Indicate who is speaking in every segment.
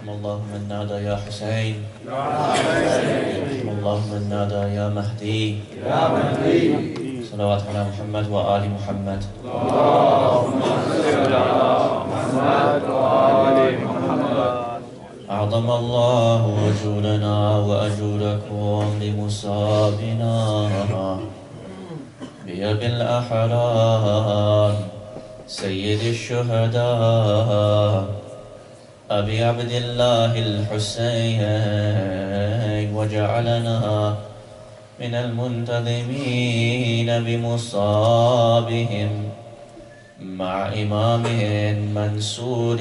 Speaker 1: الله من نادى يا حسين رحم الله من نادى يا مهدي صلوات على محمد وآل محمد
Speaker 2: اللهم صل على محمد وآل محمد.
Speaker 1: أعظم الله أجورنا وأجوركم بمصابنا بأبي الأحرار سيد الشهداء أبي عبد الله الحسين وجعلنا من المنتظمين بمصابهم مع إمام منصور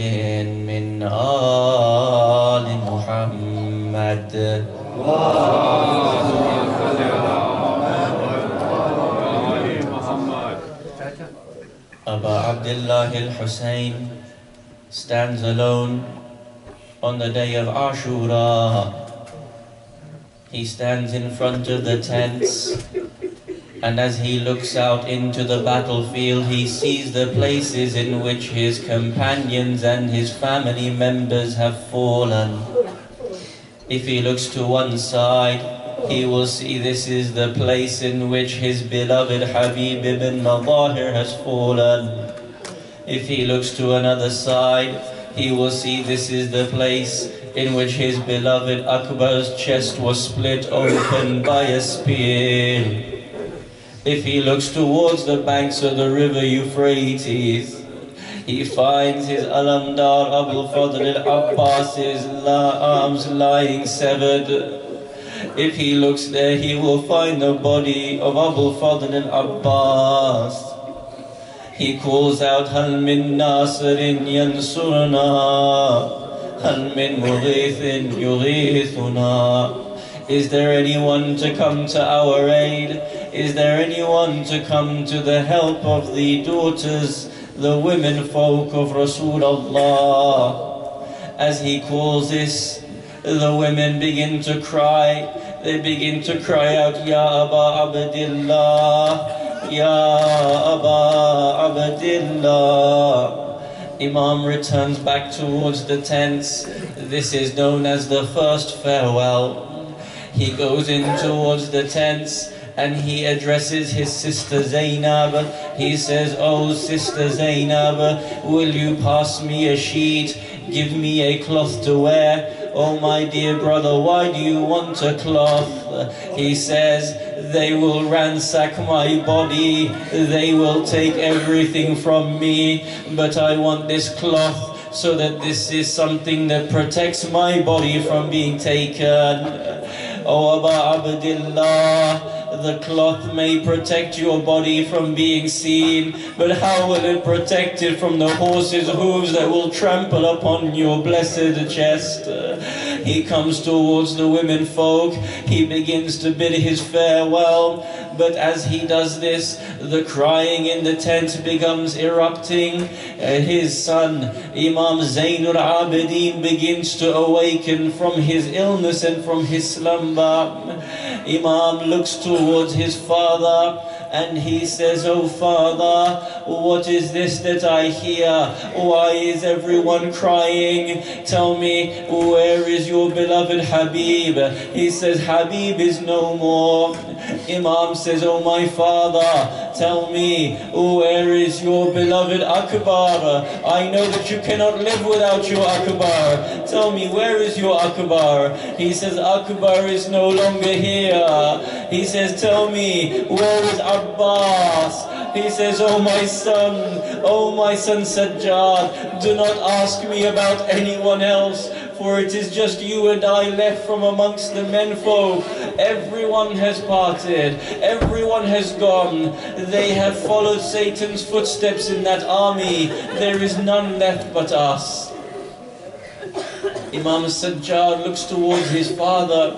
Speaker 1: من آل محمد. Aba Abdullah al-Hussain stands alone on the day of Ashura. He stands in front of the tents, and as he looks out into the battlefield, he sees the places in which his companions and his family members have fallen. If he looks to one side, he will see this is the place in which his beloved Habib ibn Madahir has fallen. If he looks to another side, he will see this is the place in which his beloved Akbar's chest was split open by a spear. If he looks towards the banks of the river Euphrates, he finds his Alamdar Abul Fadl al-Abbas's arms lying severed. If he looks there, he will find the body of Abul Fadl al-Abbas. He calls out, Hal min Nasirin yansurna, Hal min Mughithin yughithuna. Is there anyone to come to our aid? Is there anyone to come to the help of the daughters, the women folk of Rasulullah? As he calls this, the women begin to cry. They begin to cry out, Ya Aba Abdillah, Ya Aba Abdillah. Imam returns back towards the tents. This is known as the first farewell. He goes in towards the tents and he addresses his sister Zainab. He says, Oh sister Zainab, will you pass me a sheet? Give me a cloth to wear. Oh my dear brother, why do you want a cloth? He says, they will ransack my body, they will take everything from me, but I want this cloth so that this is something that protects my body from being taken. Oh Aba Abdillah, the cloth may protect your body from being seen, but how will it protect it from the horse's hooves that will trample upon your blessed chest? He comes towards the women folk, he begins to bid his farewell, but as he does this, the crying in the tent becomes erupting. His son, Imam Zainul Abidin, begins to awaken from his illness and from his slumber. Imam looks towards his father and he says, Oh father, what is this that I hear? Why is everyone crying? Tell me, where is your beloved Habib? He says, Habib is no more. Imam says, Oh my father, tell me, where is your beloved Akbar? I know that you cannot live without your Akbar. Tell me, where is your Akbar? He says, Akbar is no longer here. He says, tell me, where is Abbas? He says, oh my son Sajjad, do not ask me about anyone else, for it is just you and I left from amongst the menfolk. Everyone has parted, everyone has gone. They have followed Satan's footsteps in that army. There is none left but us. Imam Sajjad looks towards his father,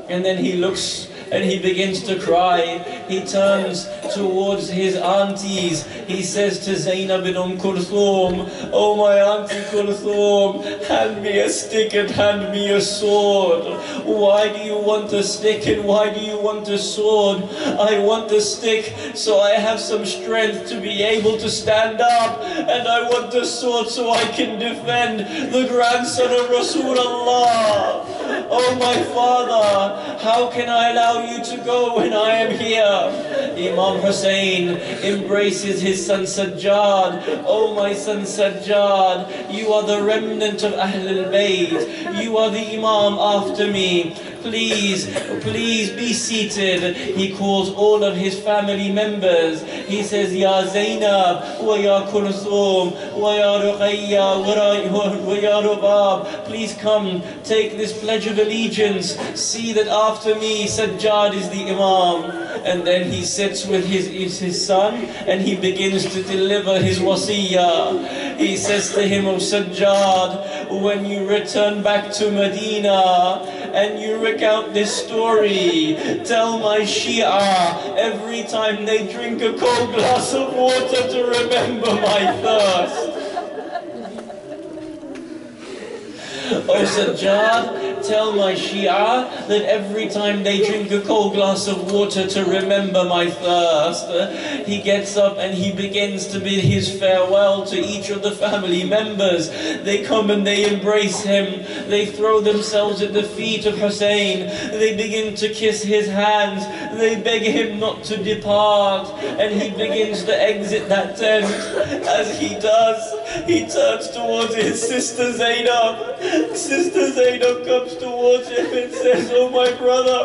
Speaker 1: and then he looks and he begins to cry. He turns towards his aunties. He says to Zainab bin Kulthum, "Oh my auntie Kulthum, hand me a stick and hand me a sword." "Why do you want a stick and why do you want a sword?" "I want a stick so I have some strength to be able to stand up, and I want a sword so I can defend the grandson of Rasulullah." "Oh my father, how can I allow you to go when I am here?" Imam Hussain embraces his son Sajjad. "Oh my son Sajjad, you are the remnant of Ahlul Bayt. You are the Imam after me. Please, please be seated." He calls all of his family members. He says, "Ya Zainab, wa ya Kulthum, wa ya Ruqayya, wa ya Rubab, please come, take this pledge of allegiance. See that after me, Sajjad is the Imam." And then he sits with his son and he begins to deliver his Wasiyya. He says to him, "O Sajjad, when you return back to Medina and you recount this story, tell my Shia every time they drink a cold glass of water to remember my thirst." "O Sajjad, tell my Shia that every time they drink a cold glass of water to remember my thirst." He gets up and he begins to bid his farewell to each of the family members. They come and they embrace him. They throw themselves at the feet of Hussein. They begin to kiss his hands. They beg him not to depart. And he begins to exit that tent. As he does, he turns towards his sister Zainab. Sister Zainab comes towards him and says, "Oh my brother,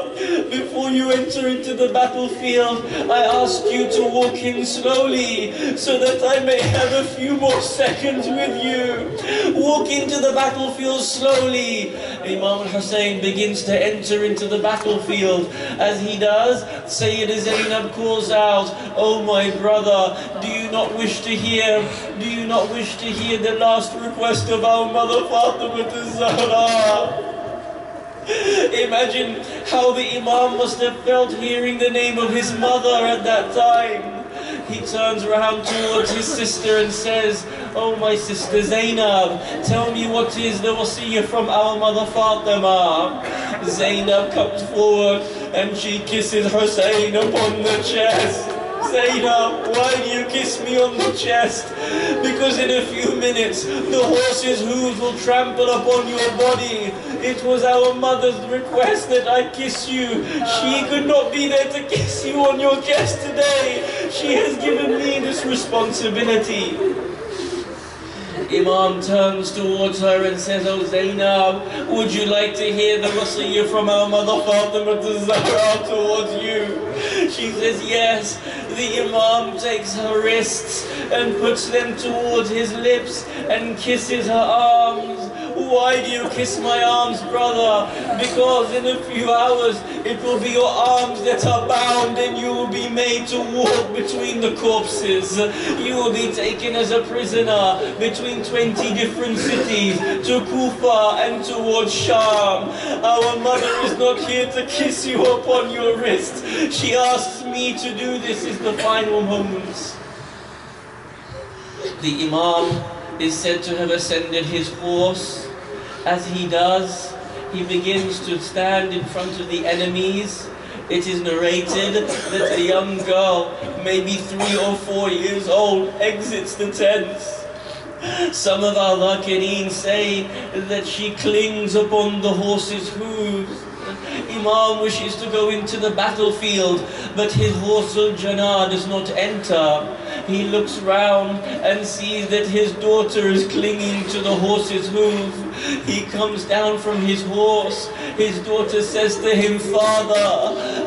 Speaker 1: before you enter into the battlefield, I ask you to walk in slowly so that I may have a few more seconds with you. Walk into the battlefield slowly." Imam al-Hussain begins to enter into the battlefield. As he does, Sayyida Zainab calls out, "Oh my brother, do you not wish to hear the last request of our mother Fatima Zahra?" Imagine how the Imam must have felt hearing the name of his mother at that time. He turns around towards his sister and says, "Oh my sister Zainab, tell me what is the wasiyah from our mother Fatima." Zainab comes forward and she kisses Hussein upon the chest. "Zainab, why do you kiss me on the chest?" "Because in a few minutes the horse's hooves will trample upon your body. It was our mother's request that I kiss you. She could not be there to kiss you on your chest today. She has given me this responsibility." Imam turns towards her and says, "Oh Zainab, would you like to hear the wasiyah from our mother Fatima Zahra towards you?" She says, "Yes." The Imam takes her wrists and puts them towards his lips and kisses her arms. "Why do you kiss my arms, brother?" "Because in a few hours it will be your arms that are bound and you will be made to walk between the corpses. You will be taken as a prisoner between 20 different cities to Kufa and towards Sham. Our mother is not here to kiss you upon your wrist. She asks me to do this in the final moments." The Imam is said to have ascended his horse. As he does, he begins to stand in front of the enemies. It is narrated that a young girl, maybe 3 or 4 years old, exits the tents. Some of our Dhakireen say that she clings upon the horse's hooves. Imam wishes to go into the battlefield, but his horse al-Jannah does not enter. He looks round and sees that his daughter is clinging to the horse's hoof. He comes down from his horse. His daughter says to him, "Father,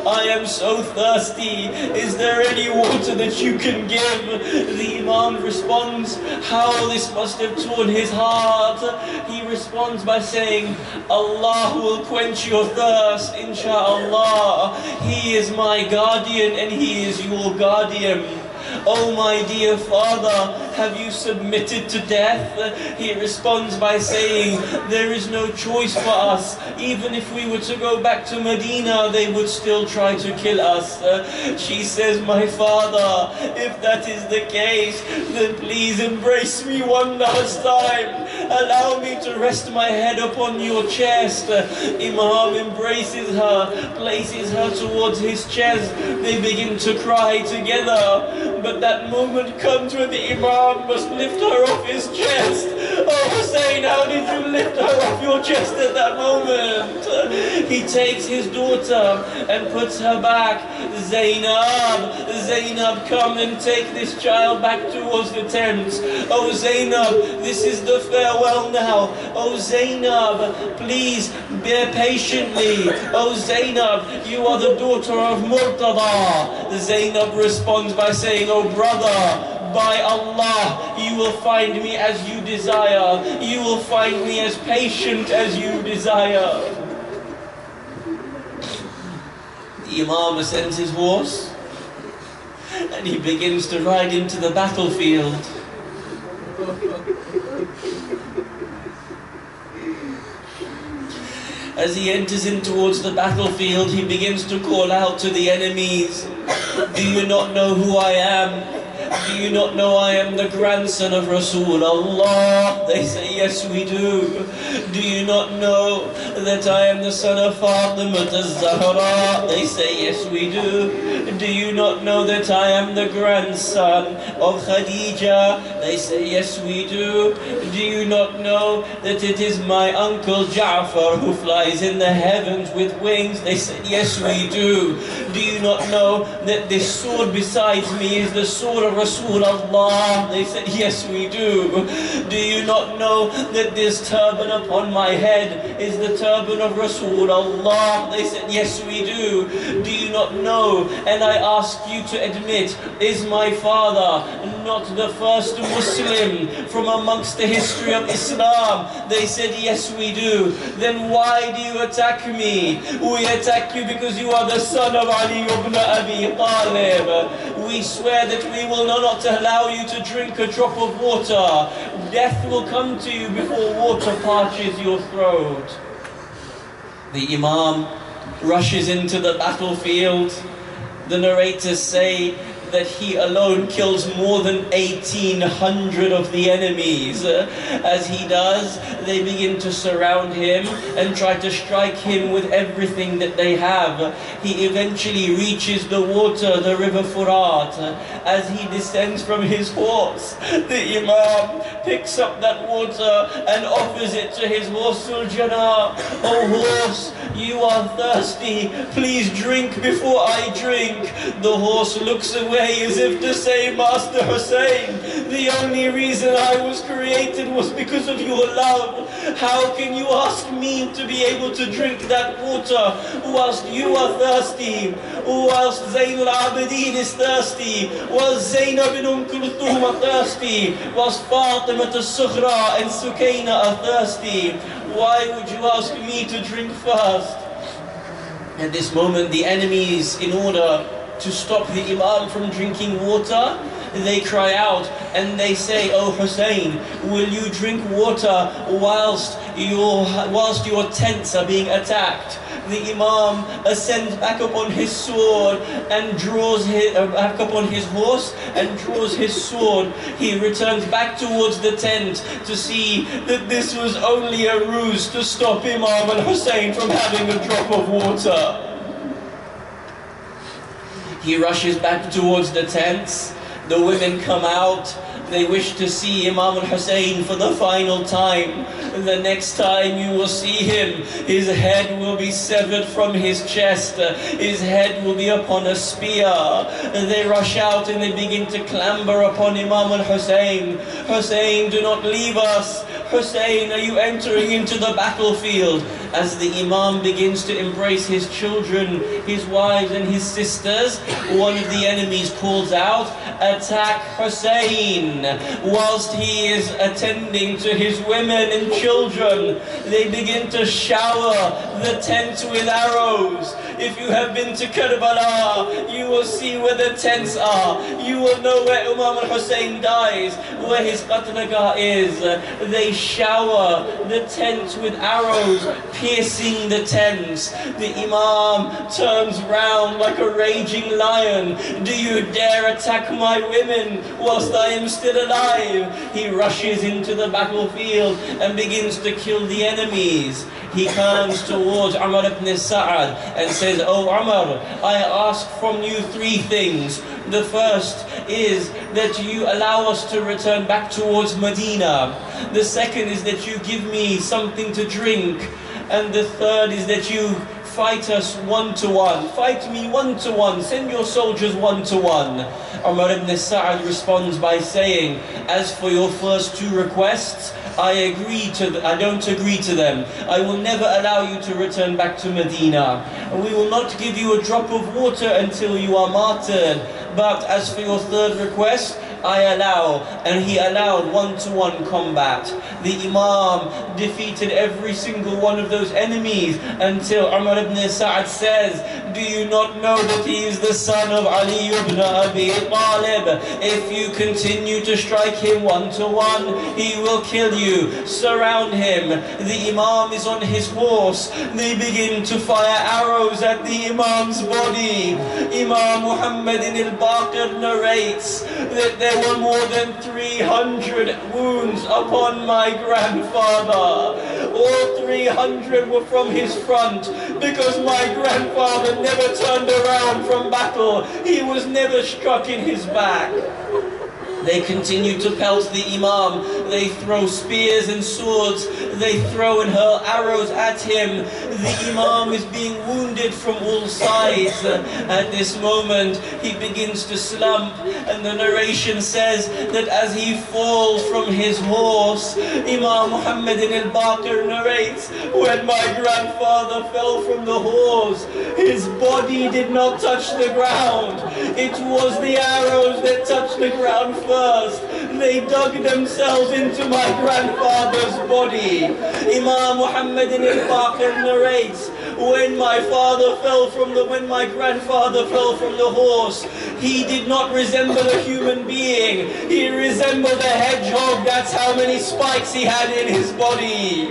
Speaker 1: I am so thirsty. Is there any water that you can give?" The Imam responds, how this must have torn his heart. He responds by saying, "Allah will quench your thirst, InshaAllah. He is my guardian and he is your guardian." "Oh my dear father, have you submitted to death?" He responds by saying, "There is no choice for us. Even if we were to go back to Medina, they would still try to kill us." She says, "My father, if that is the case, then please embrace me one last time. Allow me to rest my head upon your chest." Imam embraces her, places her towards his chest. They begin to cry together. But that moment comes when the Imam must lift her off his chest. "Oh Hussein, how did you lift her off your chest at that moment?" He takes his daughter and puts her back. "Zainab, Zainab, come and take this child back towards the tent. Oh Zainab, this is the farewell now. Oh Zainab, please bear patiently. Oh Zainab, you are the daughter of Murtada." Zainab responds by saying, "Oh brother, by Allah, you will find me as you desire. You will find me as patient as you desire." The Imam ascends his horse and he begins to ride into the battlefield. As he enters in towards the battlefield, he begins to call out to the enemies, "Do you not know who I am? Do you not know I am the grandson of Rasulullah?" They say, "Yes, we do." "Do you not know that I am the son of Fatima al-Zahra?" They say, "Yes, we do." "Do you not know that I am the grandson of Khadija?" They say, "Yes, we do." "Do you not know that it is my uncle Ja'far who flies in the heavens with wings?" They say, "Yes, we do." "Do you not know that this sword besides me is the sword of Rasulullah?" They said, "Yes, we do." "Do you not know that this turban upon my head is the turban of Rasulullah?" They said, "Yes, we do." "Do you not know, and I ask you to admit, is my father not the first Muslim from amongst the history of Islam?" They said, "Yes, we do." "Then why do you attack me?" "We attack you because you are the son of Ali ibn Abi Talib. We swear that we will not allow you to drink a drop of water. Death will come to you before water parches your throat." The Imam rushes into the battlefield. The narrators say that he alone kills more than 1,800 of the enemies. As he does, they begin to surround him and try to strike him with everything that they have. He eventually reaches the water, the river Furat. As he descends from his horse, the Imam picks up that water and offers it to his horse, Sul-Jana. "Oh horse, you are thirsty, please drink before I drink." The horse looks away as if to say, "Master Hussein, the only reason I was created was because of your love. How can you ask me to be able to drink that water whilst you are thirsty, whilst Zayn al-Abidin is thirsty, whilst Zainab bin Kulthum are thirsty, whilst Fatima al-Sughra and Sukaina are thirsty? Why would you ask me to drink first?" At this moment, the enemies, in order to stop the Imam from drinking water, they cry out and they say, "Oh Hussein, will you drink water whilst your tents are being attacked?" The Imam ascends back upon his sword and draws back upon his horse and draws his sword. He returns back towards the tent to see that this was only a ruse to stop Imam al-Hussein from having a drop of water. He rushes back towards the tents. The women come out. They wish to see Imam al-Hussein for the final time. The next time you will see him, his head will be severed from his chest. His head will be upon a spear. They rush out and they begin to clamber upon Imam al-Hussein. "Hussein, do not leave us. Hussein, are you entering into the battlefield?" As the Imam begins to embrace his children, his wives and his sisters, one of the enemies calls out, "Attack Hussein!" Whilst he is attending to his women and children, they begin to shower the tent with arrows. If you have been to Kerbala, you will see where the tents are. You will know where Imam al-Hussain dies, where his qatnagah is. They shower the tents with arrows, piercing the tents. The Imam turns round like a raging lion. Do you dare attack my women whilst I am still alive? He rushes into the battlefield and begins to kill the enemies. He comes towards Umar ibn Sa'ad and says, "Oh Umar, I ask from you 3 things. The first is that you allow us to return back towards Medina. The second is that you give me something to drink. And the third is that you fight us 1-to-1. Fight me 1-to-1. Send your soldiers 1-to-1. Umar ibn Sa'ad responds by saying, "As for your first 2 requests, I don't agree to them. I will never allow you to return back to Medina. We will not give you a drop of water until you are martyred. But as for your third request, I allow." And he allowed 1-to-1 combat. The Imam defeated every single one of those enemies until Umar ibn Sa'ad says, "Do you not know that he is the son of Ali ibn Abi Talib? If you continue to strike him 1-to-1, he will kill you. Surround him." The Imam is on his horse. They begin to fire arrows at the Imam's body. Imam Muhammad al-Baqir narrates that there were more than 300 wounds upon my grandfather. All 300 were from his front, because my grandfather never turned around from battle. He was never struck in his back. They continue to pelt the Imam. They throw spears and swords. They throw and hurl arrows at him. The Imam is being wounded from all sides. At this moment, he begins to slump, and the narration says that as he falls from his horse, Imam Muhammad al-Baqir narrates, "When my grandfather fell from the horse, his body did not touch the ground. It was the arrows that touched the ground first. They dug themselves into my grandfather's body." Imam Muhammad al-Baqir narrates, when my grandfather fell from the horse, he did not resemble a human being. He resembled a hedgehog. That's how many spikes he had in his body.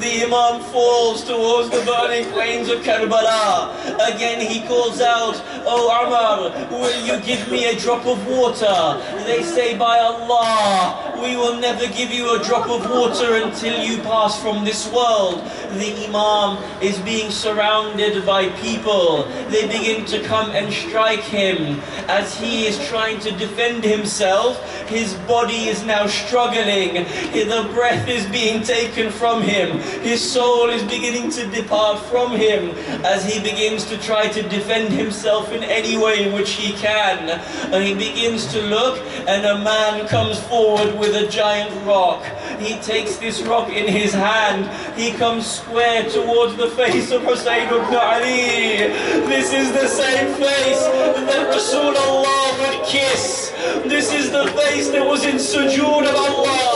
Speaker 1: The Imam falls towards the burning flames of Kerbala. Again he calls out, "Oh Umar, will you give me a drop of water?" They say, "By Allah, we will never give you a drop of water until you pass from this world." The Imam is being surrounded by people. They begin to come and strike him. As he is trying to defend himself, his body is now struggling. The breath is being taken from him. His soul is beginning to depart from him as he begins to try to defend himself in any way in which he can. And he begins to look, and a man comes forward with a giant rock. He takes this rock in his hand. He comes square towards the face of Hussain ibn Ali. This is the same face that Rasulullah would kiss. This is the face that was in sujood of Allah.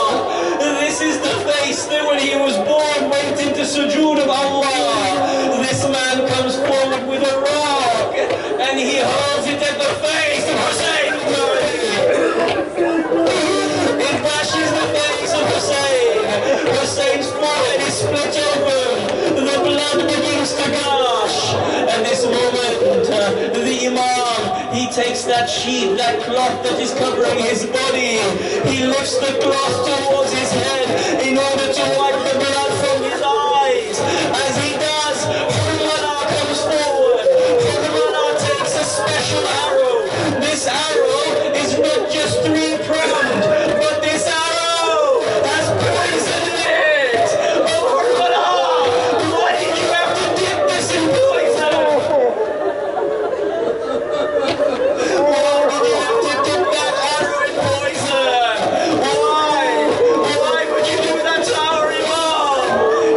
Speaker 1: This is the face that when he was born went into sujood of Allah. This man comes forward with a rock and he hurls it at the face of Hussain ibn Ali. It bashes the face of Hussain. Hussein's forehead is split open. The blood begins to gush. At this moment, the Imam, he takes that sheet, that cloth that is covering his body. He lifts the cloth towards his head in order to wipe the blood from his eyes. As he does, Kerbala comes forward. Kerbala takes a special arrow. This arrow is not just 3-pronged, but this arrow has poison in it. Oh Kerbala, why did you have to dip this in poison? Why did you have to dip that arrow in poison? Why would you do that to our Imam?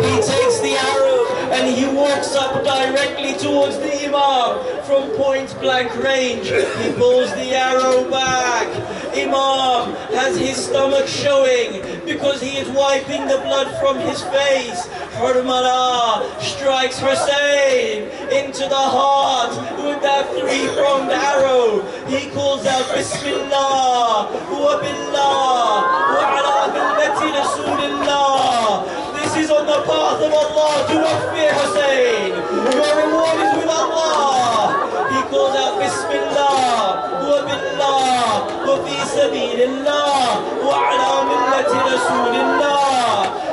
Speaker 1: He takes the arrow and he walks up directly towards the Imam from point blank range. He pulls the arrow back. Imam has his stomach showing because he is wiping the blood from his face. Kerbala strikes Hussain into the heart with that three-pronged arrow. He calls out, Bismillah, wa billah, wa ala millati Rasulillah. This is on the path of Allah. Do not fear, Hussain. Your reward is with Allah. He calls out, Bismillah, wa billah, wa fi sabilillah, wa ala millati Rasulillah.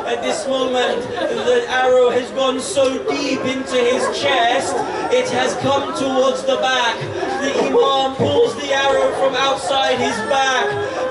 Speaker 1: At this moment, the arrow has gone so deep into his chest, it has come towards the back. The Imam pulls the arrow from outside his back.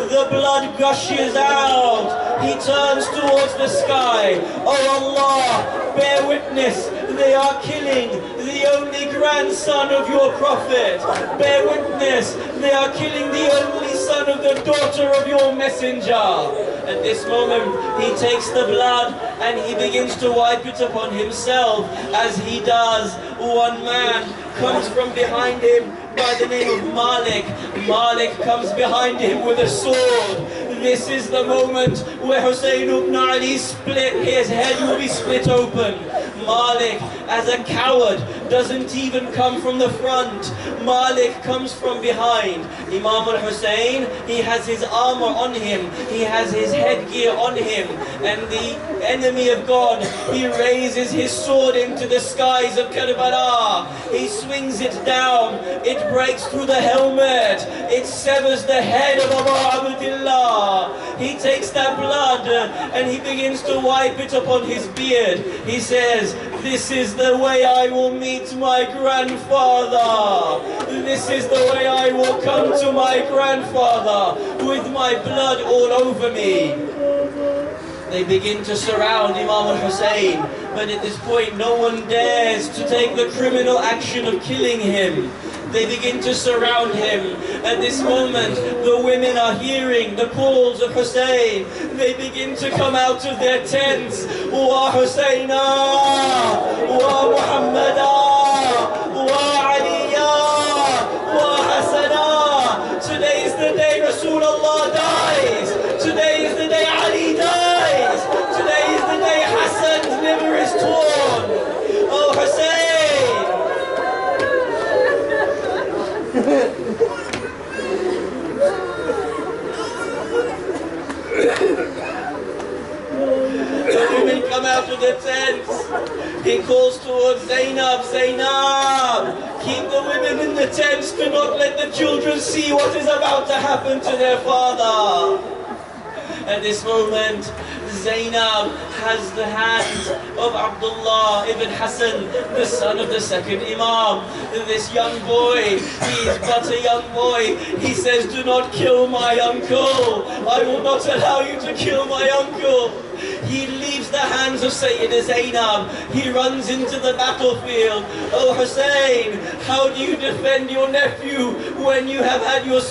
Speaker 1: The blood gushes out. He turns towards the sky. Oh Allah, bear witness, they are killing the only grandson of your Prophet. Bear witness, they are killing the only son of the daughter of your messenger. At this moment, he takes the blood and he begins to wipe it upon himself. As he does, one man comes from behind him by the name of Malik. Malik comes behind him with a sword. This is the moment where Hussain ibn Ali his head will be split open. Malik, as a coward, doesn't even come from the front. Malik comes from behind. Imam al-Hussain, he has his armor on him. He has his headgear on him. And the enemy of God, he raises his sword into the skies of Kerbala. He swings it down. It breaks through the helmet. It severs the head of Abu Abdullah. He takes that blood and he begins to wipe it upon his beard. He says, this is the way I will meet my grandfather. This is the way I will come to my grandfather with my blood all over me. They begin to surround Imam al-Hussain, but at this point no one dares to take the criminal action of killing him. They begin to surround him. At this moment, the women are hearing the calls of Hussain. They begin to come out of their tents. Wa Hussaina, wa Muhammada, wa Aliya, wa Hassana. Today is the day Rasulullah dies. Today is the day Ali dies. Today is the day Hassan's liver is torn. Oh Hussain! The women come out of the tents. He calls towards Zainab, Zainab, keep the women in the tents. Do not let the children see what is about to happen to their father. At this moment, Zainab has the hand of Abdullah ibn Hassan, the son of the second Imam. This young boy, he is but a young boy. He says, do not kill my uncle. I will not allow you to kill my uncle. He leaves the hands of Sayyida Zainab. He runs into the battlefield. Oh Hussain, how do you defend your nephew when you have had your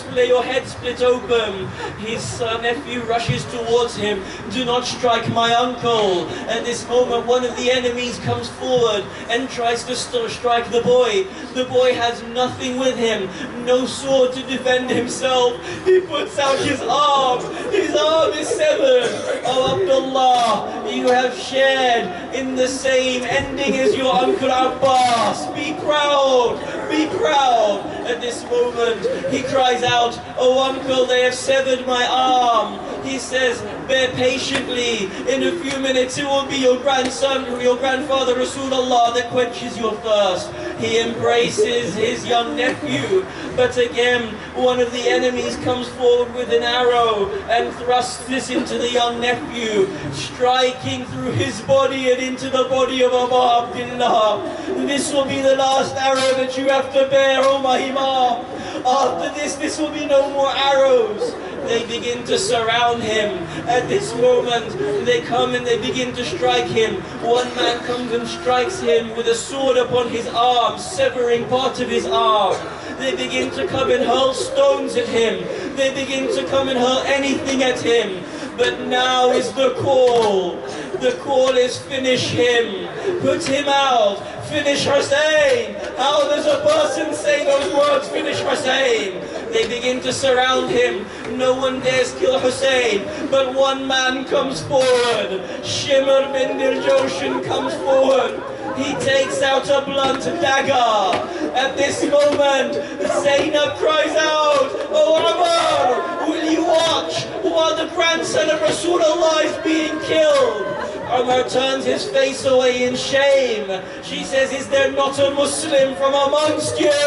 Speaker 1: head split open? His nephew rushes towards him. Do not strike my uncle. At this moment, one of the enemies comes forward and tries to strike the boy. The boy has nothing with him, no sword to defend himself. He puts out his arm. His arm is severed. Oh Abdullah, you have shared in the same ending as your uncle Abbas. Be proud, be proud. At this moment, he cries out, oh uncle, they have severed my arm. He says, bear patiently. In a few minutes, it will be your grandson, your grandfather Rasulullah that quenches your thirst. He embraces his young nephew, but again, one of the enemies comes forward with an arrow and thrusts this into the young nephew, striking through his body and into the body of Abu Abdullah. This will be the last arrow that you have to bear, O my Imam. After this will be no more arrows. They begin to surround him. At this moment, they come and they begin to strike him. One man comes and strikes him with a sword upon his arm, severing part of his arm. They begin to come and hurl stones at him. They begin to come and hurl anything at him. But now is the call. The call is finish him. Put him out. Finish Hussain. How does a person say those words, finish Hussain? They begin to surround him. No one dares kill Hussein, but one man comes forward. Shimr bin Diljoshan comes forward. He takes out a blunt dagger. At this moment, Zainab cries out, "Oh Umar, will you watch while the grandson of Rasulullah is being killed?" Umar turns his face away in shame. She says, "Is there not a Muslim from amongst you?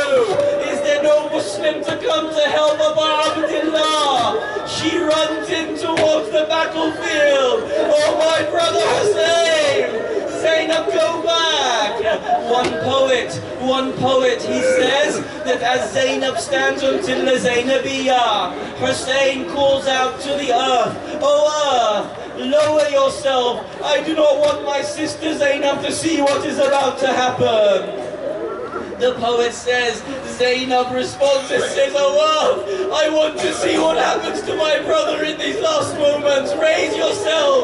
Speaker 1: Is there no Muslim to come to help Abu Abdullah?" She runs in towards the battlefield. "Oh my brother Hussein! Zainab, go back!" One poet, he says that as Zainab stands until the Zainabiyah, Hussein calls out to the earth, "Oh earth, lower yourself. I do not want my sister Zainab to see what is about to happen." The poet says, Zainab responds and says, "Oh earth, I want to see what happens to my brother in these last moments. Raise yourself.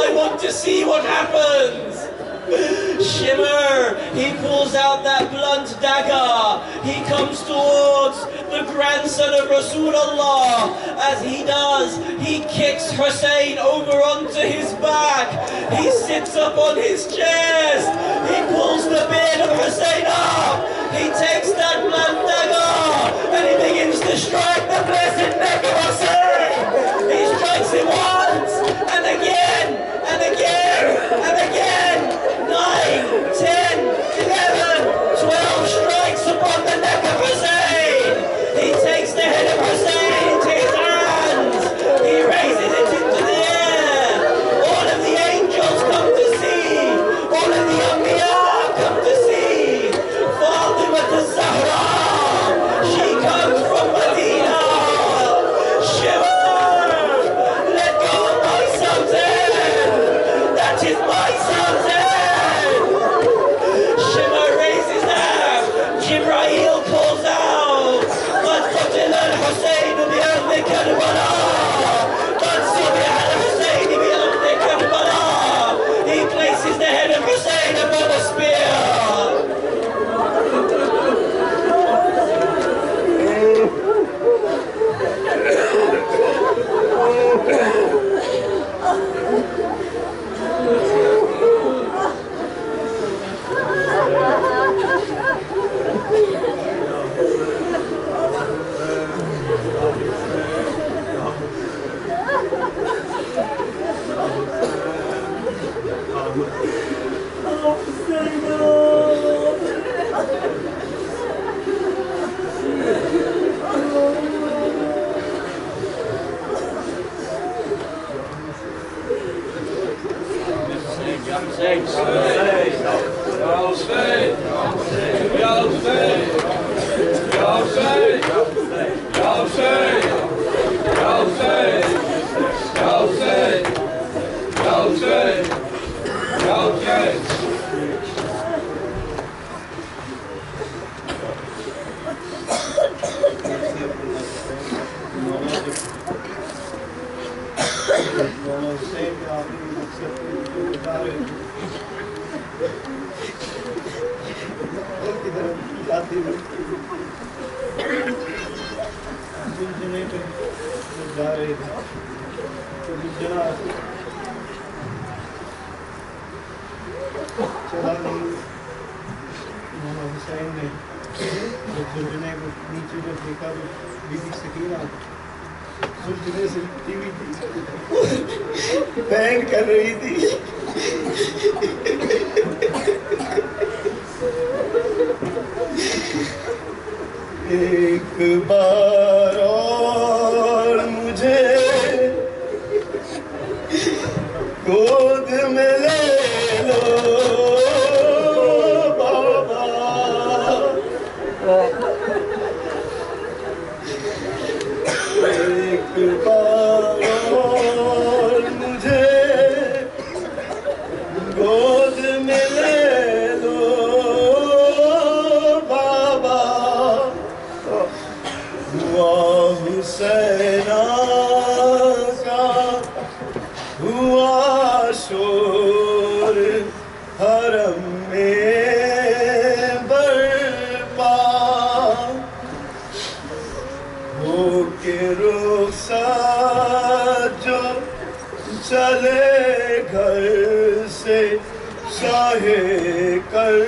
Speaker 1: I want to see what happens." Shimr, he pulls out that blunt dagger. He comes towards the grandson of Rasulullah. As he does, he kicks Hussein over onto his back. He sits up on his chest. He pulls the beard of Hussein up. He takes that blunt dagger and he begins to strike the blessed neck of Hussein. He strikes him once and again and again and again. 9, 10, 11, 12 strikes upon the neck of Hussein. He takes the head of Hussein into his hands. He raises it into the air. All of the angels come to see. All of the Anbiya come to see. Fatima az-Zahra, she comes from Medina. Shiver, let go of my sultan. That is my sultan. Jibreel calls out, "قد قتل الحسين بأرض كربلاء. قد صبح الحسين بأرض كربلاء." He places the head of Hussein upon a spear.
Speaker 3: Band कर रही थी। एक बार और मुझे गोद में ले लो बाबा, एक बार और मुझे गोद में ले लो बाबा। हुआ हुसैना का हुआ शोर हरम में बरपा, हो के रुखसत जो चले घर से शाहे करबला।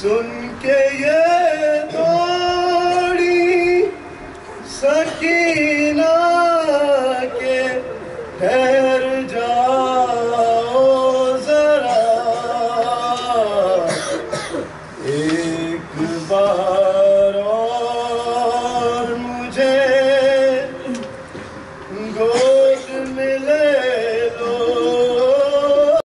Speaker 3: सुन के ये दौड़ी सकीना के है